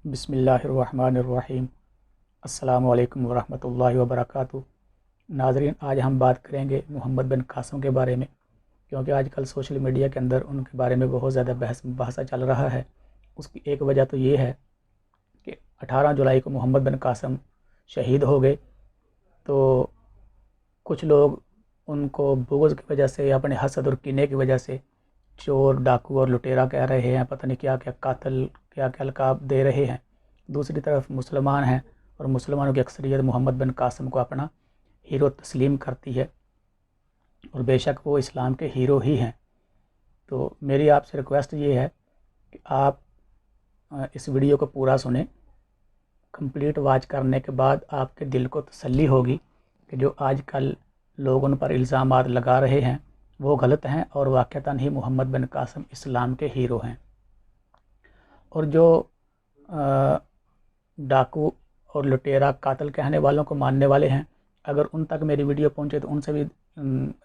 بسم اللہ الرحمن الرحیم۔ السلام علیکم ورحمۃ اللہ وبرکاتہ۔ ناظرین، آج ہم بات کریں گے محمد بن قاسم کے بارے میں، کیونکہ آج کل سوشل میڈیا کے اندر ان کے بارے میں بہت زیادہ بحث چل رہا ہے۔ اس کی ایک وجہ تو یہ ہے کہ 18 جولائی کو محمد بن قاسم شہید ہو گئے، تو کچھ لوگ ان کو بغض کی وجہ سے، اپنے حسد اور کینے کی وجہ سے چور، ڈاکو اور لٹیرا کہہ رہے ہیں، پتہ نہیں کیا کیا، قاتل کیا کیا القاب دے رہے ہیں۔ دوسری طرف مسلمان ہیں اور مسلمانوں کی اکثریت محمد بن قاسم کو اپنا ہیرو تسلیم کرتی ہے، اور بے شک وہ اسلام کے ہیرو ہی ہیں۔ تو میری آپ سے ریکویسٹ یہ ہے کہ آپ اس ویڈیو کو پورا سنیں۔ کمپلیٹ واچ کرنے کے بعد آپ کے دل کو تسلی ہوگی کہ جو آج کل لوگ ان پر الزامات لگا رہے ہیں وہ غلط ہیں، اور واقعتاً ہی محمد بن قاسم اسلام کے ہیرو ہیں۔ اور جو ڈاکو اور لٹیرا، قاتل کہنے والوں کو ماننے والے ہیں، اگر ان تک میری ویڈیو پہنچے تو ان سے بھی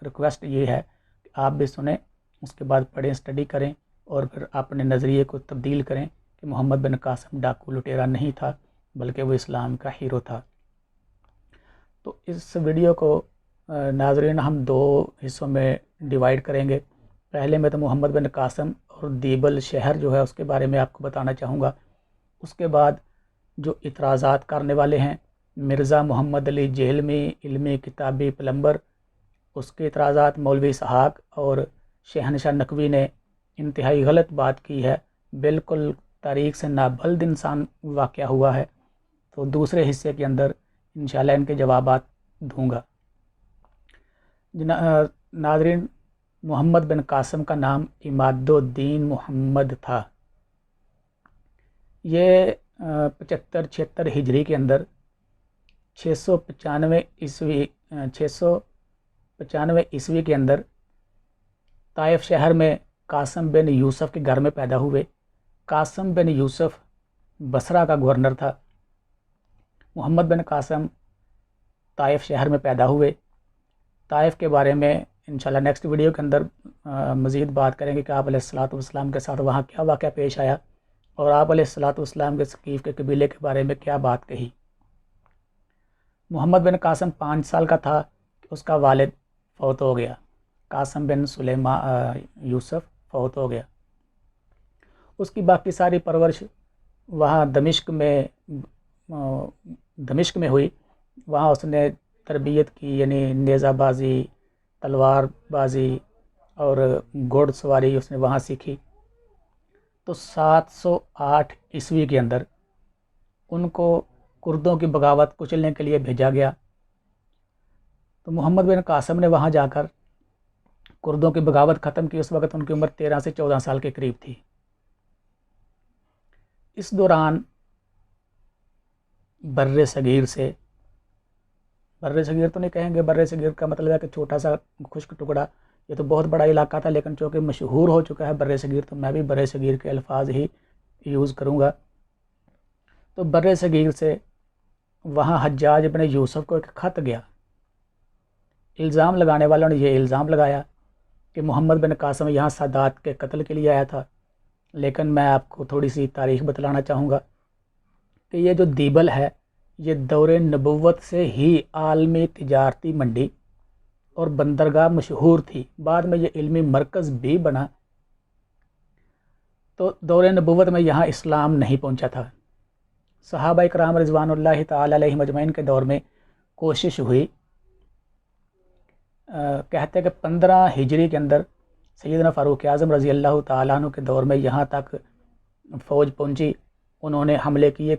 ریکویسٹ یہ ہے کہ آپ بھی سنیں، اس کے بعد پڑھیں، اسٹڈی کریں، اور پھر اپنے نظریے کو تبدیل کریں کہ محمد بن قاسم ڈاکو لٹیرا نہیں تھا، بلکہ وہ اسلام کا ہیرو تھا۔ تو اس ویڈیو کو ناظرین ہم دو حصوں میں ڈیوائیڈ کریں گے۔ پہلے میں تو محمد بن قاسم اور دیبل شہر جو ہے اس کے بارے میں آپ کو بتانا چاہوں گا۔ اس کے بعد جو اعتراضات کرنے والے ہیں، مرزا محمد علی جہلمی، علمی کتابی پلمبر، اس کے اعتراضات، مولوی اسحاق اور شہنشاہ نقوی نے انتہائی غلط بات کی ہے، بالکل تاریخ سے نابلد انسان واقعہ ہوا ہے۔ تو دوسرے حصے کے اندر انشاءاللہ ان کے جوابات دوں گا۔ ناظرین، محمد بن قاسم کا نام عماد الدین محمد تھا۔ یہ 75-76 ہجری کے اندر 695 عیسوی کے اندر طائف شہر میں قاسم بن یوسف کے گھر میں پیدا ہوئے۔ قاسم بن یوسف بصرہ کا گورنر تھا۔ محمد بن قاسم طائف شہر میں پیدا ہوئے۔ طائف کے بارے میں انشاءاللہ نیکسٹ ویڈیو کے اندر مزید بات کریں گے کہ آپ علیہ الصلوۃ والسلام کے ساتھ وہاں کیا واقعہ پیش آیا، اور آپ علیہ الصلوۃ والسلام کے ثقیف کے قبیلے کے بارے میں کیا بات کہی۔ محمد بن قاسم 5 سال کا تھا کہ اس کا والد فوت ہو گیا، قاسم بن یوسف فوت ہو گیا۔ اس کی باقی ساری پرورش وہاں دمشق میں ہوئی۔ وہاں اس نے تربیت کی، یعنی نیزہ بازی، تلوار بازی اور گھوڑ سواری اس نے وہاں سیکھی۔ تو 708 عیسوی کے اندر ان کو کردوں کی بغاوت کچلنے کے لیے بھیجا گیا۔ تو محمد بن قاسم نے وہاں جا کر کردوں کی بغاوت ختم کی۔ اس وقت ان کی عمر 13 سے 14 سال کے قریب تھی۔ اس دوران بر صغیر تو نہیں کہیں گے، بر صغیر کا مطلب ہے کہ چھوٹا سا خشک ٹکڑا، یہ تو بہت بڑا علاقہ تھا، لیکن چونکہ مشہور ہو چکا ہے بر صغیر تو میں بھی بر صغیر کے الفاظ ہی یوز کروں گا۔ تو بر صغیر سے وہاں حجاج بن یوسف کو ایک خط گیا۔ الزام لگانے والوں نے یہ الزام لگایا کہ محمد بن قاسم یہاں سادات کے قتل کے لیے آیا تھا، لیکن میں آپ کو تھوڑی سی تاریخ بتلانا چاہوں گا کہ یہ جو دیبل ہے یہ دور نبوت سے ہی عالمی تجارتی منڈی اور بندرگاہ مشہور تھی، بعد میں یہ علمی مرکز بھی بنا۔ تو دور نبوت میں یہاں اسلام نہیں پہنچا تھا۔ صحابہ اکرام رضوان اللہ تعالی علیہم اجمعین کے دور میں کوشش ہوئی، کہتے ہیں کہ 15 ہجری کے اندر سیدنا فاروق اعظم رضی اللہ تعالیٰ عنہ کے دور میں یہاں تک فوج پہنچی، انہوں نے حملے کیے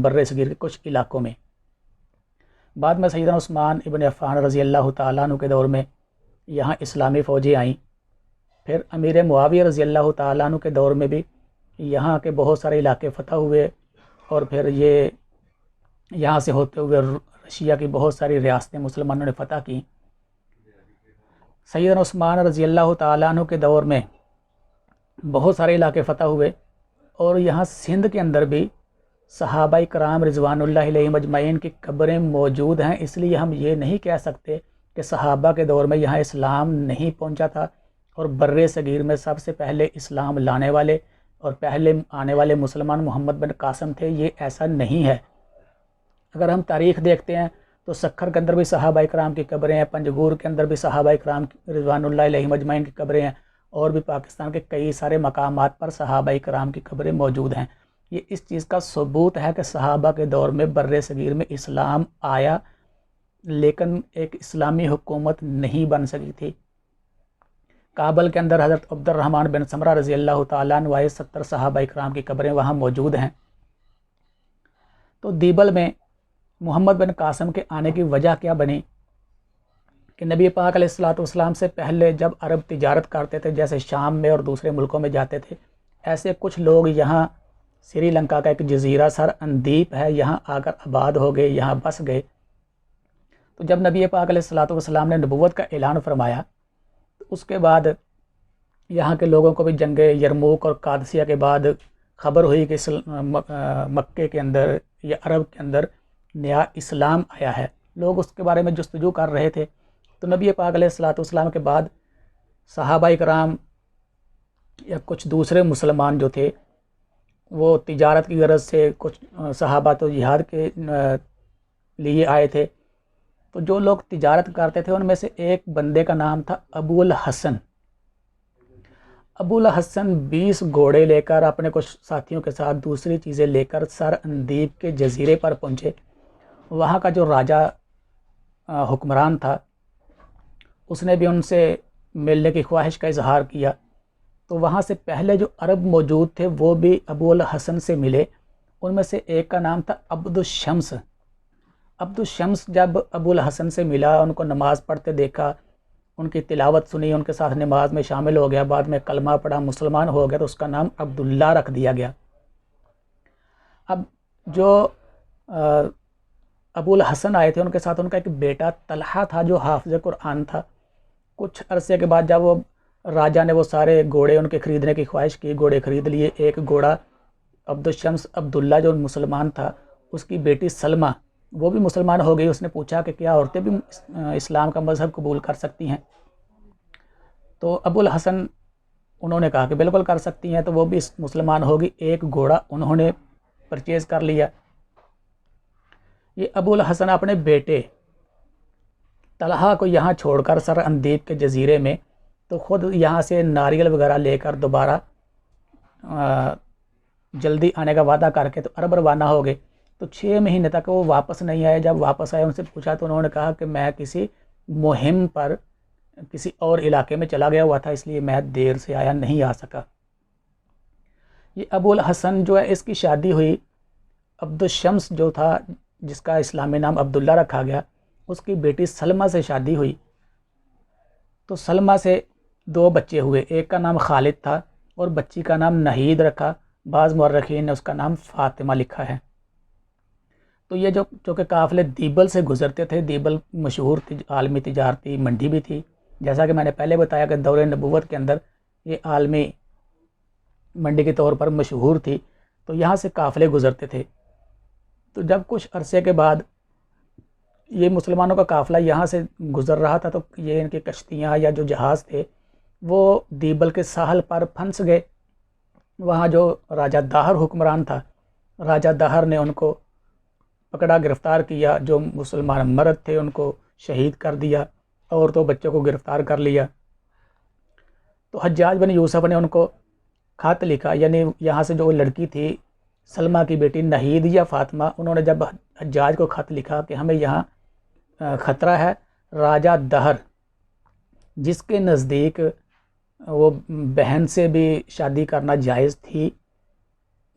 بر صغیر کے کچھ علاقوں میں۔ بعد میں سیدنا عثمان ابن عفان رضی اللہ تعالیٰ عنہ کے دور میں یہاں اسلامی فوجیں آئیں۔ پھر امیر معاویہ رضی اللہ تعالیٰ عنہ کے دور میں بھی یہاں کے بہت سارے علاقے فتح ہوئے، اور پھر یہ یہاں سے ہوتے ہوئے رشیا کی بہت ساری ریاستیں مسلمانوں نے فتح کی۔ سیدنا عثمان رضی اللہ تعالیٰ عنہ کے دور میں بہت سارے علاقے فتح ہوئے، اور یہاں سندھ کے اندر بھی صحابہ کرام رضوان اللہ علیہم اجمعین کی قبریں موجود ہیں۔ اس لیے ہم یہ نہیں کہہ سکتے کہ صحابہ کے دور میں یہاں اسلام نہیں پہنچا تھا، اور بر صغیر میں سب سے پہلے اسلام لانے والے اور پہلے آنے والے مسلمان محمد بن قاسم تھے، یہ ایسا نہیں ہے۔ اگر ہم تاریخ دیکھتے ہیں تو سکھر کے اندر بھی صحابہ اکرام کی قبریں ہیں، پنجگور کے اندر بھی صحابہ اکرام رضوان اللہ علیہم اجمعین کی قبریں ہیں، اور بھی پاکستان کے کئی سارے مقامات پر صحابہ اکرام کی قبریں موجود ہیں۔ یہ اس چیز کا ثبوت ہے کہ صحابہ کے دور میں بر صغیر میں اسلام آیا، لیکن ایک اسلامی حکومت نہیں بن سکی تھی۔ کابل کے اندر حضرت عبد الرحمن بن سمرہ رضی اللہ تعالیٰ عنہ 70 صحابہ اکرام کی قبریں وہاں موجود ہیں۔ تو دیبل میں محمد بن قاسم کے آنے کی وجہ کیا بنی کہ نبی پاک علیہ السلام سے پہلے جب عرب تجارت کرتے تھے، جیسے شام میں اور دوسرے ملکوں میں جاتے تھے، ایسے کچھ لوگ یہاں سری لنکا کا ایک جزیرہ سر اندیپ ہے، یہاں آ کر آباد ہو گئے، یہاں بس گئے۔ تو جب نبی پاک علیہ السلام نے نبوت کا اعلان فرمایا تو اس کے بعد یہاں کے لوگوں کو بھی جنگ یرموک اور قادسیہ کے بعد خبر ہوئی کہ مکے کے اندر یا عرب کے اندر نیا اسلام آیا ہے۔ لوگ اس کے بارے میں جستجو کر رہے تھے۔ تو نبی پاک علیہ السلام کے بعد صحابہ اکرام یا کچھ دوسرے مسلمان جو تھے وہ تجارت کی غرض سے، کچھ صحابہ تو جہاد کے لیے آئے تھے۔ تو جو لوگ تجارت کرتے تھے ان میں سے ایک بندے کا نام تھا ابو الحسن۔ ابو الحسن 20 گھوڑے لے کر اپنے کچھ ساتھیوں کے ساتھ دوسری چیزیں لے کر سر اندیپ کے جزیرے پر پہنچے۔ وہاں کا جو راجہ حکمران تھا اس نے بھی ان سے ملنے کی خواہش کا اظہار کیا۔ تو وہاں سے پہلے جو عرب موجود تھے وہ بھی ابو الحسن سے ملے۔ ان میں سے ایک کا نام تھا عبد الشمس۔ عبد الشمس جب ابو الحسن سے ملا، ان کو نماز پڑھتے دیکھا، ان کی تلاوت سنی، ان کے ساتھ نماز میں شامل ہو گیا، بعد میں کلمہ پڑھا، مسلمان ہو گیا، تو اس کا نام عبداللہ رکھ دیا گیا۔ اب جو ابو الحسن آئے تھے ان کے ساتھ ان کا ایک بیٹا طلحہ تھا جو حافظ قرآن تھا۔ کچھ عرصے کے بعد جب وہ راجہ نے وہ سارے گھوڑے ان کے خریدنے کی خواہش کی، گھوڑے خرید لیے۔ ایک گھوڑا عبد الشمس عبداللہ جو مسلمان تھا، اس کی بیٹی سلمہ وہ بھی مسلمان ہو گئی۔ اس نے پوچھا کہ کیا عورتیں بھی اسلام کا مذہب قبول کر سکتی ہیں؟ تو ابو الحسن انہوں نے کہا کہ بالکل کر سکتی ہیں، تو وہ بھی مسلمان ہوگی۔ ایک گھوڑا انہوں نے پرچیز کر لیا۔ یہ ابو الحسن اپنے بیٹے طلحہ کو یہاں چھوڑ کر سر اندیپ کے جزیرے میں، تو خود یہاں سے ناریل وغیرہ لے کر دوبارہ جلدی آنے کا وعدہ کر کے تو عرب روانہ ہو گئے۔ تو 6 مہینے تک وہ واپس نہیں آئے۔ جب واپس آئے ان سے پوچھا تو انہوں نے کہا کہ میں کسی مہم پر کسی اور علاقے میں چلا گیا ہوا تھا، اس لیے میں دیر سے آیا، نہیں آ سکا۔ یہ ابو الحسن جو ہے اس کی شادی ہوئی عبد الشمس جو تھا جس کا اسلامی نام عبداللہ رکھا گیا، اس کی بیٹی سلمہ سے شادی ہوئی۔ تو سلمہ سے 2 بچے ہوئے، ایک کا نام خالد تھا اور بچی کا نام نہید رکھا۔ بعض مورخین نے اس کا نام فاطمہ لکھا ہے۔ تو یہ جو کہ قافلے دیبل سے گزرتے تھے، دیبل مشہور عالمی تجارتی منڈی بھی تھی، جیسا کہ میں نے پہلے بتایا کہ دور نبوت کے اندر یہ عالمی منڈی کے طور پر مشہور تھی۔ تو یہاں سے قافلے گزرتے تھے۔ تو جب کچھ عرصے کے بعد یہ مسلمانوں کا قافلہ یہاں سے گزر رہا تھا تو یہ ان کی کشتیاں یا جو جہاز تھے وہ دیبل کے ساحل پر پھنس گئے۔ وہاں جو راجہ داہر حکمران تھا، راجہ داہر نے ان کو پکڑا، گرفتار کیا۔ جو مسلمان مرد تھے ان کو شہید کر دیا، عورتوں بچوں کو گرفتار کر لیا۔ تو حجاج بن یوسف نے ان کو خط لکھا، یعنی یہاں سے جو لڑکی تھی سلمہ کی بیٹی نہید یا فاطمہ، انہوں نے جب حجاج کو خط لکھا کہ ہمیں یہاں خطرہ ہے، راجہ دہر جس کے نزدیک وہ بہن سے بھی شادی کرنا جائز تھی،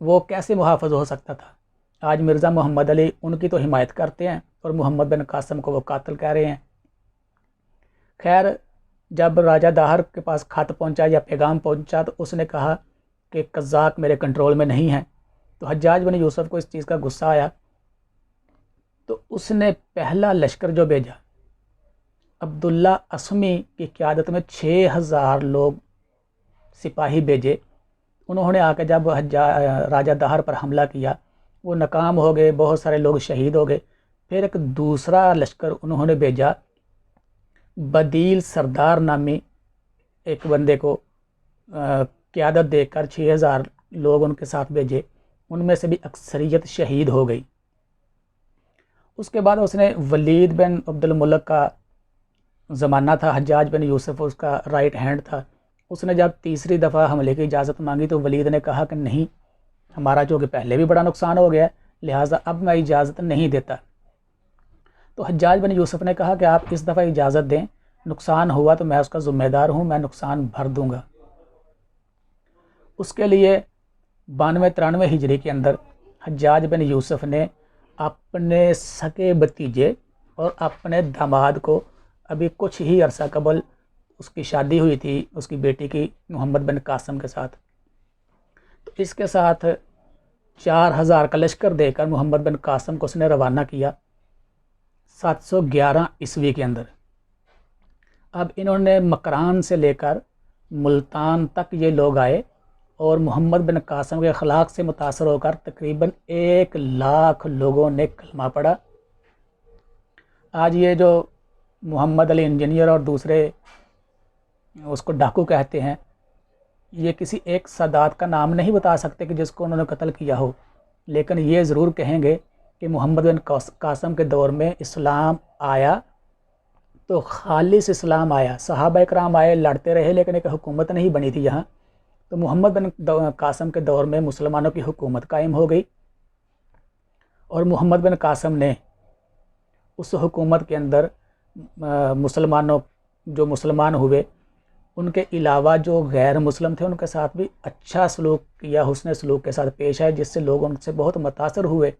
وہ کیسے محافظ ہو سکتا تھا؟ آج مرزا محمد علی ان کی تو حمایت کرتے ہیں اور محمد بن قاسم کو وہ قاتل کہہ رہے ہیں۔ خیر، جب راجہ داہر کے پاس خط پہنچا یا پیغام پہنچا تو اس نے کہا کہ قزاق میرے کنٹرول میں نہیں ہیں۔ تو حجاج بن یوسف کو اس چیز کا غصہ آیا، تو اس نے پہلا لشکر جو بھیجا عبداللہ اسمی کی قیادت میں 6000 لوگ سپاہی بھیجے۔ انہوں نے آ کے جب راجہ داہر پر حملہ کیا، وہ ناکام ہو گئے، بہت سارے لوگ شہید ہو گئے۔ پھر ایک دوسرا لشکر انہوں نے بھیجا، بدیل سردار نامی ایک بندے کو قیادت دے کر 6000 لوگ ان کے ساتھ بھیجے، ان میں سے بھی اکثریت شہید ہو گئی۔ اس کے بعد اس نے ولید بن عبد الملک کا زمانہ تھا، حجاج بن یوسف اس کا رائٹ ہینڈ تھا۔ اس نے جب تیسری دفعہ حملے کی اجازت مانگی تو ولید نے کہا کہ نہیں، ہمارا جو کہ پہلے بھی بڑا نقصان ہو گیا ہے، لہٰذا اب میں اجازت نہیں دیتا۔ تو حجاج بن یوسف نے کہا کہ آپ اس دفعہ اجازت دیں، نقصان ہوا تو میں اس کا ذمہ دار ہوں، میں نقصان بھر دوں گا۔ اس کے لیے 92-93 ہجری کے اندر حجاج بن یوسف نے اپنے سگے بھتیجے اور اپنے داماد کو، ابھی کچھ ہی عرصہ قبل اس کی شادی ہوئی تھی اس کی بیٹی کی محمد بن قاسم کے ساتھ، تو اس کے ساتھ 4000 کا لشکر دے کر محمد بن قاسم کو اس نے روانہ کیا 711 عیسوی کے اندر۔ اب انہوں نے مکران سے لے کر ملتان تک یہ لوگ آئے اور محمد بن قاسم کے اخلاق سے متاثر ہو کر تقریباً 1,00,000 لوگوں نے کلمہ پڑھا۔ آج یہ جو محمد علی انجینئر اور دوسرے اس کو ڈاکو کہتے ہیں، یہ کسی ایک سادات کا نام نہیں بتا سکتے کہ جس کو انہوں نے قتل کیا ہو، لیکن یہ ضرور کہیں گے کہ محمد بن قاسم کے دور میں اسلام آیا تو خالص اسلام آیا، صحابہ اکرام آئے، لڑتے رہے، لیکن ایک حکومت نہیں بنی تھی یہاں، تو محمد بن قاسم کے دور میں مسلمانوں کی حکومت قائم ہو گئی، اور محمد بن قاسم نے اس حکومت کے اندر مسلمانوں جو مسلمان ہوئے ان کے علاوہ جو غیر مسلم تھے ان کے ساتھ بھی اچھا سلوک کیا، حسن سلوک کے ساتھ پیش آئے، جس سے لوگ ان سے بہت متاثر ہوئے۔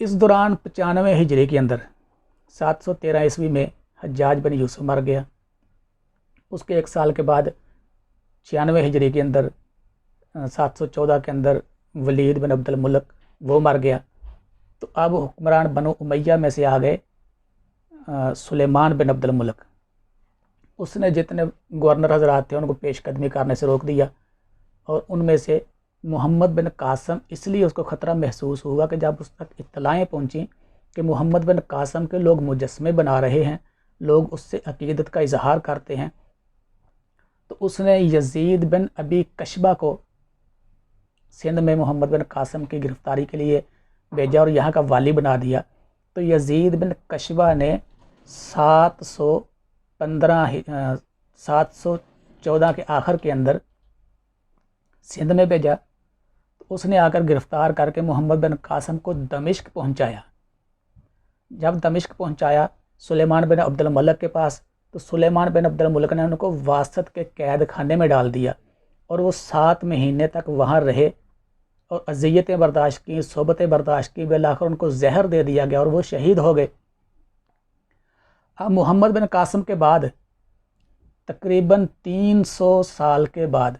اس دوران 95 ہجری کے اندر 713 عیسوی میں حجاج بن یوسف مر گیا۔ اس کے ایک سال کے بعد 96 ہجری کے اندر 714 کے اندر ولید بن عبد الملک وہ مر گیا۔ تو اب حکمران بنو امیہ میں سے آ گئے سلیمان بن عبد الملک۔ اس نے جتنے گورنر حضرات تھے ان کو پیش قدمی کرنے سے روک دیا، اور ان میں سے محمد بن قاسم اس لیے اس کو خطرہ محسوس ہوا کہ جب اس تک اطلاعیں پہنچیں کہ محمد بن قاسم کے لوگ مجسمے بنا رہے ہیں، لوگ اس سے عقیدت کا اظہار کرتے ہیں، تو اس نے یزید بن ابی کشبہ کو سندھ میں محمد بن قاسم کی گرفتاری کے لیے بھیجا اور یہاں کا والی بنا دیا۔ تو یزید بن کشبہ نے 714 کے آخر کے اندر سندھ میں بھیجا، تو اس نے آ کر گرفتار کر کے محمد بن قاسم کو دمشق پہنچایا۔ جب دمشق پہنچایا سلیمان بن عبد الملک کے پاس، تو سلیمان بن عبد الملک نے ان کو واسط کے قید خانے میں ڈال دیا، اور وہ 7 مہینے تک وہاں رہے اور اذیتیں برداشت کی، صحبتیں برداشت کی، بالآخر ان کو زہر دے دیا گیا اور وہ شہید ہو گئے۔ اب محمد بن قاسم کے بعد تقریباً 300 سال کے بعد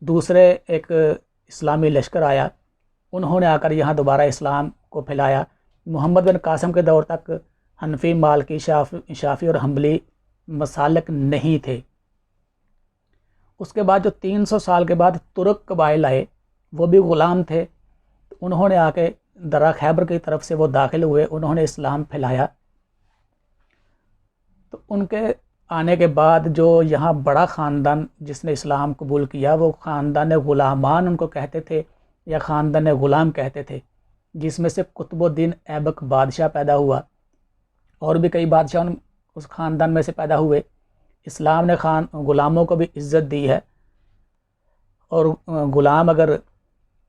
دوسرے ایک اسلامی لشکر آیا، انہوں نے آ کر یہاں دوبارہ اسلام کو پھیلایا۔ محمد بن قاسم کے دور تک حنفی، مالکی، شافعی اور حنبلی مسالک نہیں تھے۔ اس کے بعد جو 300 سال کے بعد ترک قبائل آئے، وہ بھی غلام تھے، انہوں نے آ کے درہ خیبر کی طرف سے وہ داخل ہوئے، انہوں نے اسلام پھیلایا۔ تو ان کے آنے کے بعد جو یہاں بڑا خاندان جس نے اسلام قبول کیا، وہ خاندان غلامان ان کو کہتے تھے یا خاندان غلام کہتے تھے، جس میں سے قطب الدین ایبک بادشاہ پیدا ہوا، اور بھی کئی بادشاہ اس خاندان میں سے پیدا ہوئے۔ اسلام نے غلاموں کو بھی عزت دی ہے، اور غلام اگر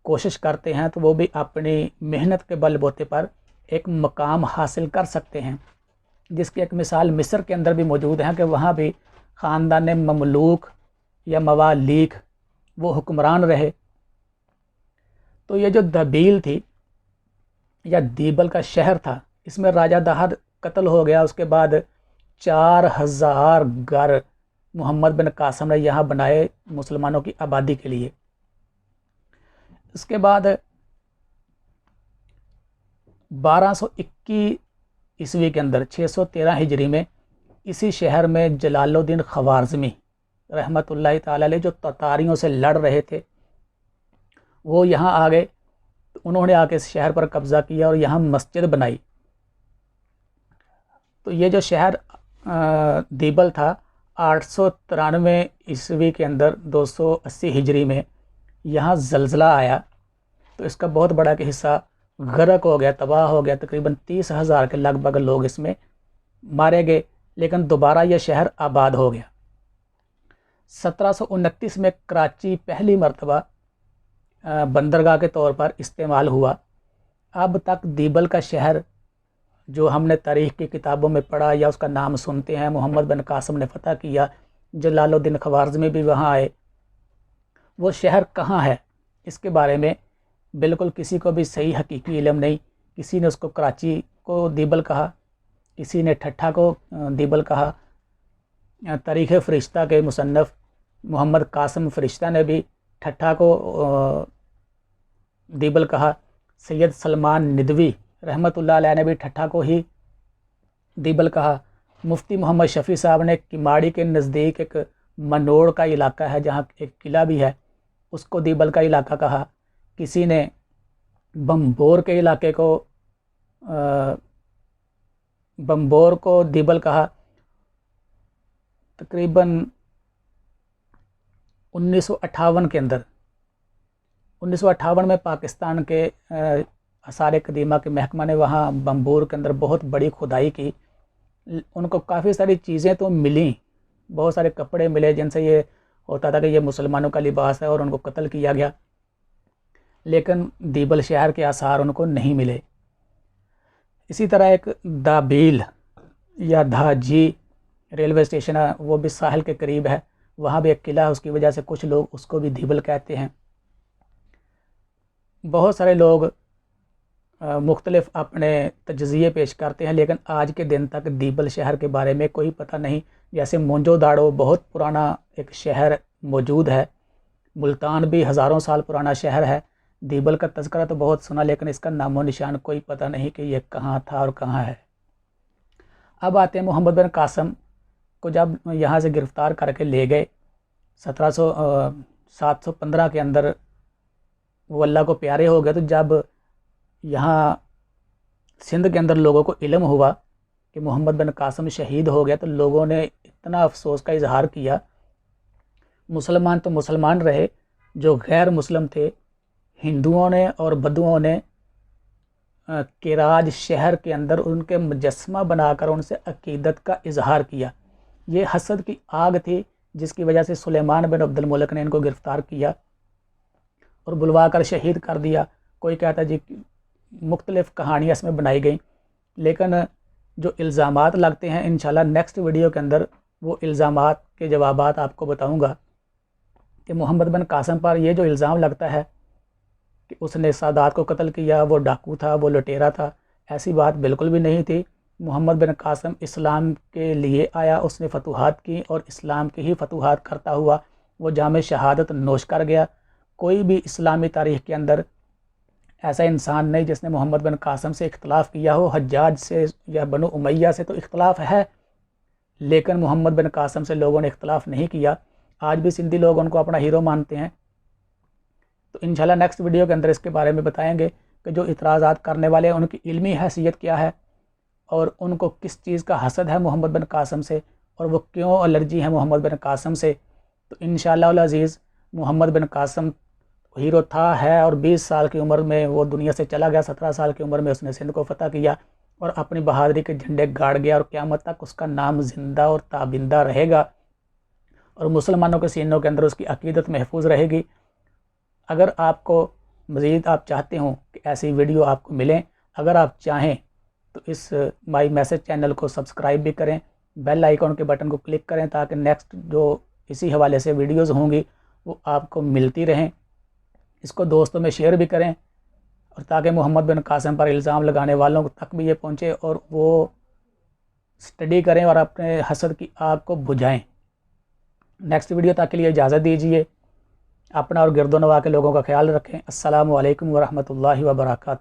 کوشش کرتے ہیں تو وہ بھی اپنی محنت کے بل بوتے پر ایک مقام حاصل کر سکتے ہیں، جس کی ایک مثال مصر کے اندر بھی موجود ہے کہ وہاں بھی خاندان مملوک یا موالیک وہ حکمران رہے۔ تو یہ جو دبیل تھی یا دیبل کا شہر تھا، اس میں راجہ دہد قتل ہو گیا۔ اس کے بعد 4000 گھر محمد بن قاسم نے یہاں بنائے مسلمانوں کی آبادی کے لیے۔ اس کے بعد 1221 عیسوی کے اندر 613 ہجری میں اسی شہر میں جلال الدین خوارزمی رحمۃ اللہ تعالی علیہ جو تتاریوں سے لڑ رہے تھے، وہ یہاں آ گئے۔ انہوں نے آ کے اس شہر پر قبضہ کیا اور یہاں مسجد بنائی۔ تو یہ جو شہر دیبل تھا، 893 عیسوی کے اندر 280 ہجری میں یہاں زلزلہ آیا، تو اس کا بہت بڑا کہ حصہ غرق ہو گیا، تباہ ہو گیا، تقریباً 30,000 کے لگ بھگ لوگ اس میں مارے گئے، لیکن دوبارہ یہ شہر آباد ہو گیا۔ 1729 میں کراچی پہلی مرتبہ بندرگاہ کے طور پر استعمال ہوا۔ اب تک دیبل کا شہر جو ہم نے تاریخ کی کتابوں میں پڑھا یا اس کا نام سنتے ہیں، محمد بن قاسم نے فتح کیا، جلال الدین خوارزمی بھی وہاں آئے، وہ شہر کہاں ہے اس کے بارے میں بالکل کسی کو بھی صحیح حقیقی علم نہیں۔ کسی نے اس کو کراچی کو دیبل کہا، کسی نے ٹھٹھا کو دیبل کہا۔ تاریخ فرشتہ کے مصنف محمد قاسم فرشتہ نے بھی ٹھٹھا کو دیبل کہا۔ سید سلمان ندوی رحمۃ اللہ علیہ نے بھی ٹھٹھا کو ہی دیبل کہا۔ مفتی محمد شفیع صاحب نے کماڑی کے نزدیک ایک منوڑ کا علاقہ ہے جہاں ایک قلعہ بھی ہے، اس کو دیبل کا علاقہ کہا۔ کسی نے بمبور کے علاقے کو بمبور کو دیبل کہا۔ تقریباً 1958 کے اندر 1958 میں پاکستان کے آثار قدیمہ کے محکمہ نے وہاں بمبور کے اندر بہت بڑی کھدائی کی۔ ان کو کافی ساری چیزیں تو ملیں، بہت سارے کپڑے ملے جن سے یہ ہوتا تھا کہ یہ مسلمانوں کا لباس ہے، اور ان کو قتل کیا گیا، لیکن دیبل شہر کے آثار ان کو نہیں ملے۔ اسی طرح ایک دابیل یا دھاجی ریلوے اسٹیشن ہے، وہ بھی ساحل کے قریب ہے، وہاں بھی ایک قلعہ ہے، اس کی وجہ سے کچھ لوگ اس کو بھی دیبل کہتے ہیں۔ بہت سارے لوگ مختلف اپنے تجزیے پیش کرتے ہیں، لیکن آج کے دن تک دیبل شہر کے بارے میں کوئی پتہ نہیں۔ جیسے مونجو داڑو بہت پرانا ایک شہر موجود ہے، ملتان بھی ہزاروں سال پرانا شہر ہے۔ دیبل کا تذکرہ تو بہت سنا، لیکن اس کا نام و نشان کوئی پتہ نہیں کہ یہ کہاں تھا اور کہاں ہے۔ اب آتے ہیں محمد بن قاسم کو جب یہاں سے گرفتار کر کے لے گئے 715 کے اندر، وہ اللہ کو پیارے ہو گئے، تو جب یہاں سندھ کے اندر لوگوں کو علم ہوا کہ محمد بن قاسم شہید ہو گیا، تو لوگوں نے اتنا افسوس کا اظہار کیا۔ مسلمان تو مسلمان رہے، جو غیر مسلم تھے ہندوؤں نے اور بدوؤں نے کیراج شہر کے اندر ان کے مجسمہ بنا کر ان سے عقیدت کا اظہار کیا۔ یہ حسد کی آگ تھی جس کی وجہ سے سلیمان بن عبد الملک نے ان کو گرفتار کیا اور بلوا کر شہید کر دیا۔ کوئی کہتا جی مختلف کہانیاں اس میں بنائی گئیں، لیکن جو الزامات لگتے ہیں انشاءاللہ نیکسٹ ویڈیو کے اندر وہ الزامات کے جوابات آپ کو بتاؤں گا کہ محمد بن قاسم پر یہ جو الزام لگتا ہے کہ اس نے سادات کو قتل کیا، وہ ڈاکو تھا، وہ لٹیرا تھا، ایسی بات بالکل بھی نہیں تھی۔ محمد بن قاسم اسلام کے لیے آیا، اس نے فتوحات کی اور اسلام کی ہی فتوحات کرتا ہوا وہ جام شہادت نوش کر گیا۔ کوئی بھی اسلامی تاریخ کے اندر ایسا انسان نہیں جس نے محمد بن قاسم سے اختلاف کیا ہو۔ حجاج سے یا بنو امیہ سے تو اختلاف ہے، لیکن محمد بن قاسم سے لوگوں نے اختلاف نہیں کیا۔ آج بھی سندھی لوگ ان کو اپنا ہیرو مانتے ہیں۔ تو انشاءاللہ نیکسٹ ویڈیو کے اندر اس کے بارے میں بتائیں گے کہ جو اعتراضات کرنے والے ہیں ان کی علمی حیثیت کیا ہے، اور ان کو کس چیز کا حسد ہے محمد بن قاسم سے، اور وہ کیوں الرجی ہے محمد بن قاسم سے۔ تو انشاءاللہ العزیز محمد بن قاسم ہیرو تھا، ہے، اور 20 سال کی عمر میں وہ دنیا سے چلا گیا۔ 17 سال کی عمر میں اس نے سندھ کو فتح کیا اور اپنی بہادری کے جھنڈے گاڑ گیا، اور قیامت تک اس کا نام زندہ اور تابندہ رہے گا، اور مسلمانوں کے سینوں کے اندر اس کی عقیدت محفوظ رہے گی۔ اگر آپ کو مزید آپ چاہتے ہوں کہ ایسی ویڈیو آپ کو ملیں، اگر آپ چاہیں تو اس مائی میسج چینل کو سبسکرائب بھی کریں، بیل آئیکن کے بٹن کو کلک کریں تاکہ نیکسٹ جو اسی حوالے سے ویڈیوز ہوں گی وہ آپ کو ملتی رہیں۔ اس کو دوستوں میں شیئر بھی کریں، اور تاکہ محمد بن قاسم پر الزام لگانے والوں تک بھی یہ پہنچے اور وہ اسٹڈی کریں اور اپنے حسد کی آگ کو بجھائیں۔ نیکسٹ ویڈیو تک کے لیے اجازت دیجیے۔ اپنا اور گرد و نواح کے لوگوں کا خیال رکھیں۔ السلام علیکم ورحمۃ اللہ وبرکاتہ۔